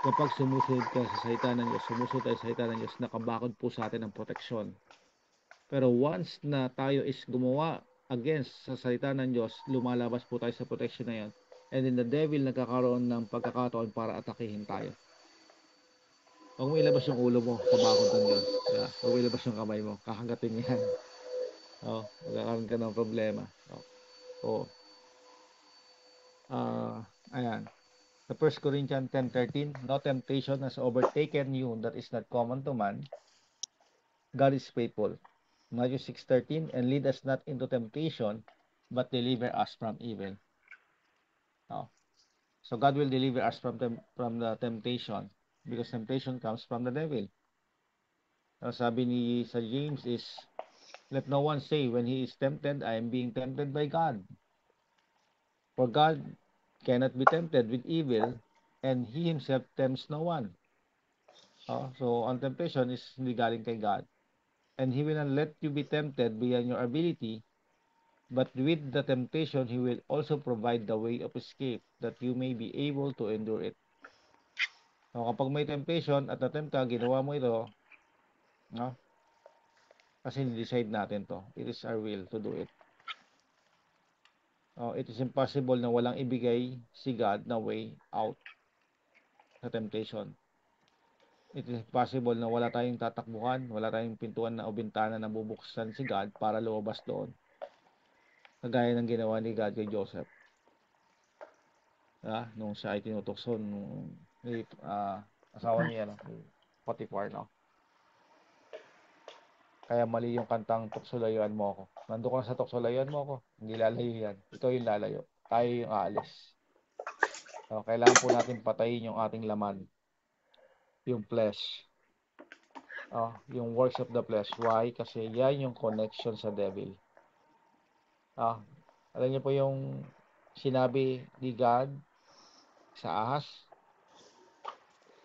Kapag sumusunod ka sa salita ng Diyos, sumusunod tayo sa salita ng Diyos, nakabakod po sa atin ang proteksyon. Pero once na tayo is gumawa against sa salita ng Diyos, lumalabas po tayo sa protection na yan. And then the devil nagkakaroon ng pagkakataon para atakihin tayo. Huwag mo ilabas yung ulo mo sa bakod ng Diyos. Huwag mo ilabas yung kamay mo. Kakagatin yan. Magkakaroon ka ng problema. Ayan. Sa 1 Corinthians 10:13, no temptation has overtaken you that is not common to man. God is faithful. Matthew 6:13, and lead us not into temptation, but deliver us from evil. So God will deliver us from the temptation, because temptation comes from the devil. Sabi ni sa James is, let no one say when he is tempted, I am being tempted by God. For God cannot be tempted with evil, and he himself tempts no one. So ang temptation is hindi galing kay God. And he will not let you be tempted beyond your ability, but with the temptation, he will also provide the way of escape that you may be able to endure it. So, kapag may temptation at na-tempt ka, ginawa mo ito, kasi ni-decide natin to. It is our will to do it. It is impossible na walang ibigay si God na way out sa temptation. It is possible na wala tayong tatakbuhan, wala tayong pintuan na o bintana na bubuksan si God para lumabas doon. Kagaya ng ginawa ni God kay Joseph. Nung siya ay tinutokso nung asawa niya, Potiphar, Kaya mali yung kantang tukso-layuan mo ako. Nandun ka na sa tukso-layuan mo ako. Hindi lalayo yan. Ikaw yung lalayo. Tayo yung aalis. Kailangan po natin patayin yung ating laman. Yung flesh. Yung works of the flesh. Why? Kasi yan yung connection sa devil. Alam niyo po yung sinabi ni God sa ahas?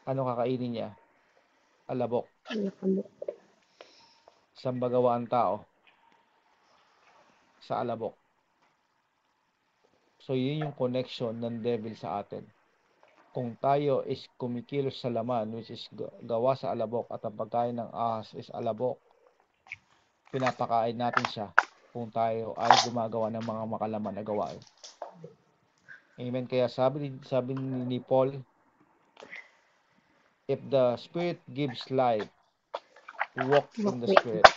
Ano kakainin niya? Alabok. Saan ba gawa ang tao? Sa alabok. So, yun yung connection ng devil sa atin. Kung tayo is kumikilos sa laman, which is gawa sa alabok, at ang pagkain ng ahas is alabok, pinapakain natin siya kung tayo ay gumagawa ng mga makalaman na gawain. Amen. Kaya sabi ni Paul, if the Spirit gives life, walk in the Spirit.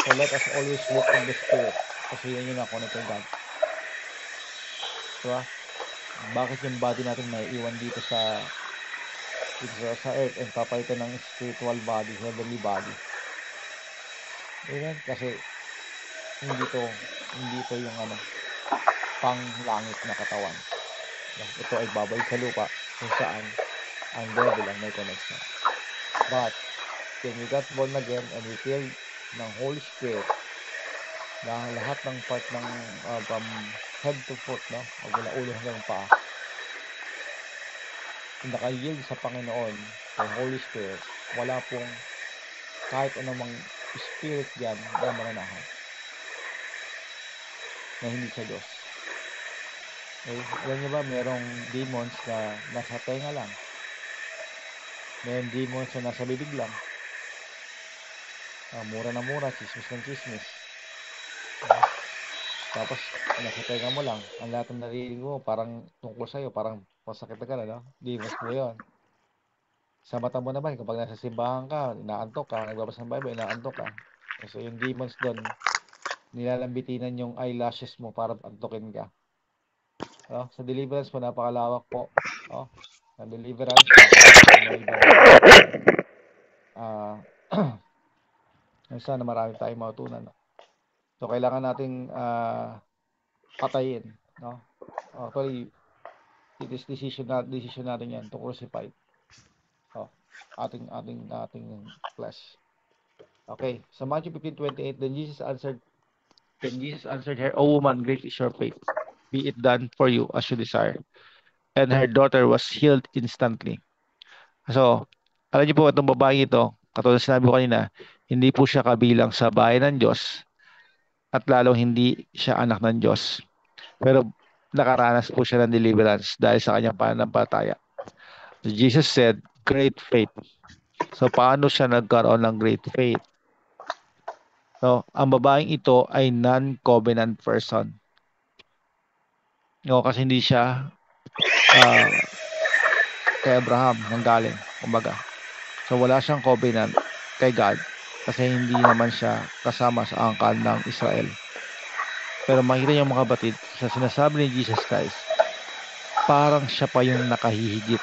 So let us always walk in the Spirit. Kasi yun yung na-connect kay God. Diba? Bakit yung body natin may iwan dito sa earth and papalitan ng spiritual body, heavenly body? Amen? Kasi hindi to yung pang langit na katawan. Ito ay babalik sa lupa kung saan ang devil ang may connection. But when we got born again and we filled ng Holy Spirit, na lahat ng part ng from head to foot, no? Mula ulo hanggang paa, naka-yield sa Panginoon, kay Holy Spirit, wala pong kahit anumang spirit yan na mananahan na hindi sa Diyos. Okay? Alam niyo ba, merong demons na nasa tenga lang. Merong demons na nasa bibig lang. Mura na mura, chismis ng chismis. Tapos, nasa tenga mo lang. Ang lahat ng narinig mo, parang tungkol sa'yo, parang masakit na gano'n, no? Demons po yun. Sa mata mo naman, kapag nasa simbahan ka, inaantok ka, nagbabasa ng Bible, inaantok ka. Kasi yung demons doon, nilalambitinan yung eyelashes mo para antukin ka. Sa deliverance po, napakalawak po. Sa deliverance, sana marami tayong matutunan. So, kailangan nating patayin. Actually, it is decision natin yan to crucify ating flesh. Okay, so Matthew 15:28, then Jesus answered her, "O woman, great is your faith. Be it done for you as you desire." And her daughter was healed instantly. So, alam niyo po, itong babae ito, katulad sinabi ko kanina, hindi po siya kabilang sa bahay ng Diyos at lalong hindi siya anak ng Diyos. Pero nakaranas po siya ng deliverance dahil sa kanyang pananampalataya. So, Jesus said, great faith. So, paano siya nagkaroon ng great faith? So, ang babaeng ito ay non-covenant person. Kasi hindi siya kay Abraham nanggaling, kumbaga. So, wala siyang covenant kay God kasi hindi naman siya kasama sa angkan ng Israel. Pero makita niyo mga kapatid, sa sinasabi ni Jesus Christ, parang siya pa yung nakahihigit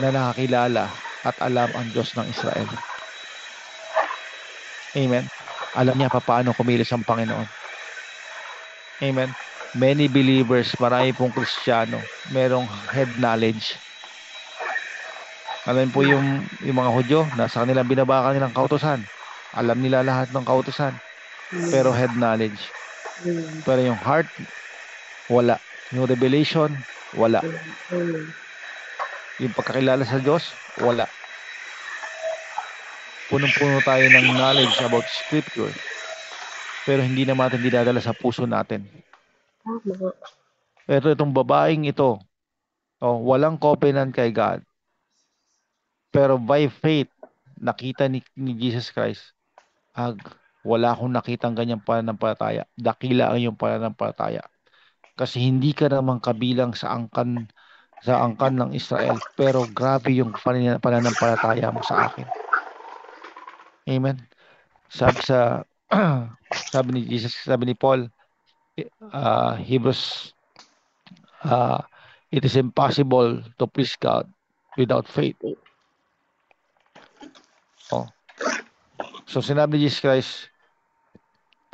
na nakakilala at alam ang Diyos ng Israel. Amen. Alam niya paano kumilos ang Panginoon. Amen. Many believers, marami pong Kristiyano, merong head knowledge. Alam po yung mga Hudyo, nasa kanilang binabaka nilang kautusan. Alam nila lahat ng kautusan. Pero head knowledge. Pero yung heart, wala. Yung revelation, wala. Yung pagkakilala sa Diyos, wala. Punong-puno tayo ng knowledge about Scripture. Pero hindi naman natin dinadala sa puso natin. Pero itong babaeng ito, walang covenant kay God. Pero by faith, nakita ni Jesus Christ, wala akong nakitang ganyang pananampalataya. Dakila ang iyong pananampalataya. Kasi hindi ka naman kabilang sa angkan ng Israel. Pero grabe yung pananampalataya mo sa akin. Amen. Sabi ni Jesus, sabi ni Paul, Hebrews, it is impossible to please God without faith. So sinabi ni Jesus Christ,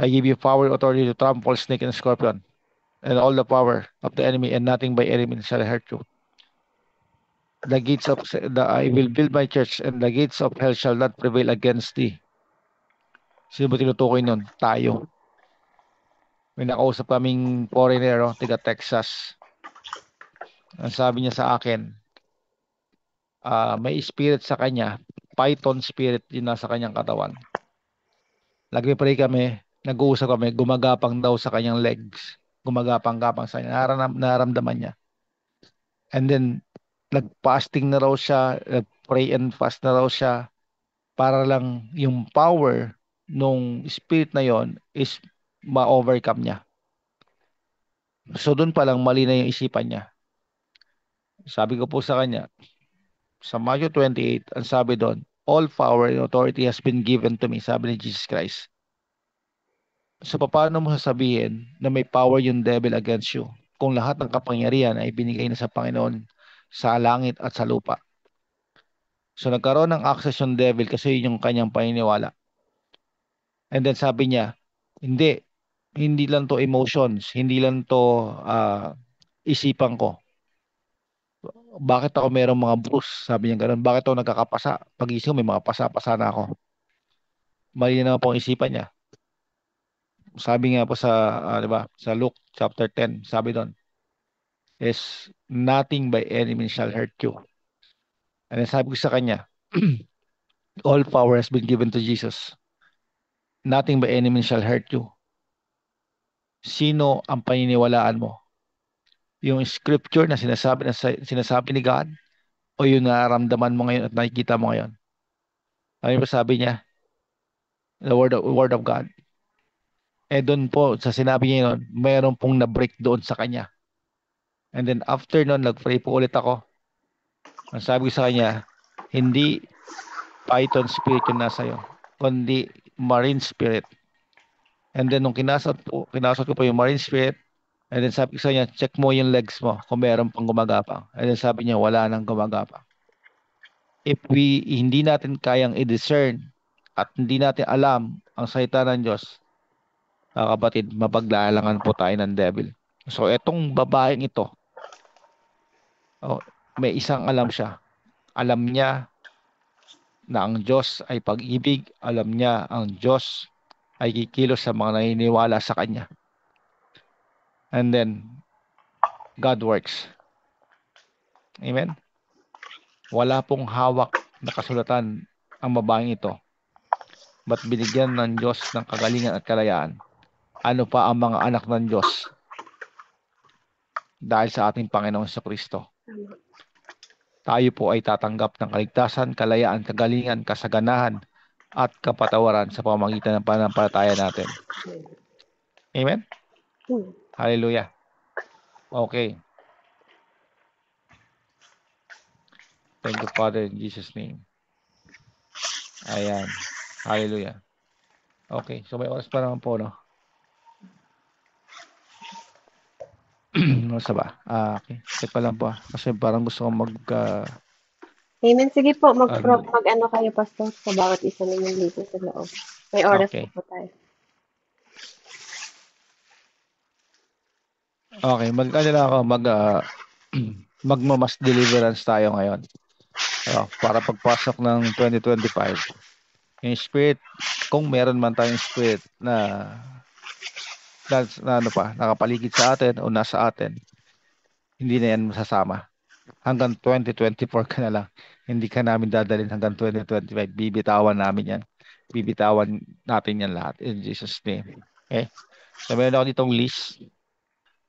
I give you power and authority to trample snake and scorpion and all the power of the enemy, and nothing by any means shall hurt you. I will build my church, and the gates of hell shall not prevail against thee. Sino ba tinutukoy nun? Tayo. May nakausap kaming foreigner, taga Texas. Ang sabi niya sa akin, may spirit sa kanya, python spirit yung nasa kanyang katawan. Nagpe-pray kami, nag-uusap kami, gumagapang daw sa kanyang legs. Gumagapang-gapang sa kanya. Nararamdaman niya. And then, nag-fasting na raw siya, nag-pray and fast na raw siya para lang yung power nung spirit na yon is ma-overcome niya. So, doon pa lang mali na yung isipan niya. Sabi ko po sa kanya, sa Matthew 28, ang sabi doon, all power and authority has been given to me, sabi ni Jesus Christ. So, paano mo sasabihin na may power yung devil against you kung lahat ng kapangyarihan ay binigay na sa Panginoon sa langit at sa lupa. So nagkaroon ng access yung devil kasi yun yung kanyang paniniwala. And then sabi niya, hindi lang to emotions, hindi lang to isipan ko. Bakit ako mayroong mga bruise? Sabi niya ganoon. Bakit ako nagkakapasa? Pagising may mga pasa-pasa na ako. Mali na po ang isipan niya. Sabi nga po sa, di ba, sa Luke chapter 10, sabi doon, is nothing by any means shall hurt you. And then sabi ko sa kanya, all power has been given to Jesus. Nothing by any means shall hurt you. Sino ang paniniwalaan mo? Yung scripture na sinasabi ni God o yung nararamdaman mo ngayon at nakikita mo ngayon? Ano pa sabi niya? The word of God. Doon po, sa sinabi niya yun, mayroon pong na-break doon sa kanya. And then after nun, nag-pray po ulit ako. Ang sabi ko sa kanya, hindi python spirit yung nasa iyo, kundi marine spirit. And then nung kinasot ko po yung marine spirit, and then sabi ko sa kanya, check mo yung legs mo kung meron pang gumagapang. And then sabi niya, wala nang gumagapang. If hindi natin kayang i-discern at hindi natin alam ang salita ng Diyos, kapatid, mapaglalangan po tayo ng devil. So, etong babaeng ito, may isang alam siya. Alam niya na ang Diyos ay pag-ibig. Alam niya ang Diyos ay kikilos sa mga naniniwala sa Kanya. And then, God works. Amen? Wala pong hawak na kasulatan ang babaeng ito. Ba't binigyan ng Diyos ng kagalingan at kalayaan? Ano pa ang mga anak ng Diyos? Dahil sa ating Panginoong Jesucristo. Tayo po ay tatanggap ng kaligtasan, kalayaan, kagalingan, kasaganahan, at kapatawaran sa pamamagitan ng pananampalataya natin. Amen? Hallelujah. Okay. Thank you, Father, in Jesus' name. Ayan. Hallelujah. Okay. So may oras pa naman po, no? Ano sa ba? Okay. Check pa lang po. Kasi parang gusto kong Amen. Sige po, mag-ano kayo, Pastor, sa bawat isa ninyong dito sa loob. May oras Okay. po tayo. Okay. Magmamas deliverance tayo ngayon. Para pagpasok ng 2025. Yung spirit, kung meron man tayong spirit na nakapaligid sa atin o nasa atin, hindi na yan masasama. Hanggang 2024 ka na lang. Hindi ka namin dadalhin hanggang 2025. Bibitawan namin yan. Bibitawan natin yan lahat. In Jesus' name. Okay? So, meron ako ditong list.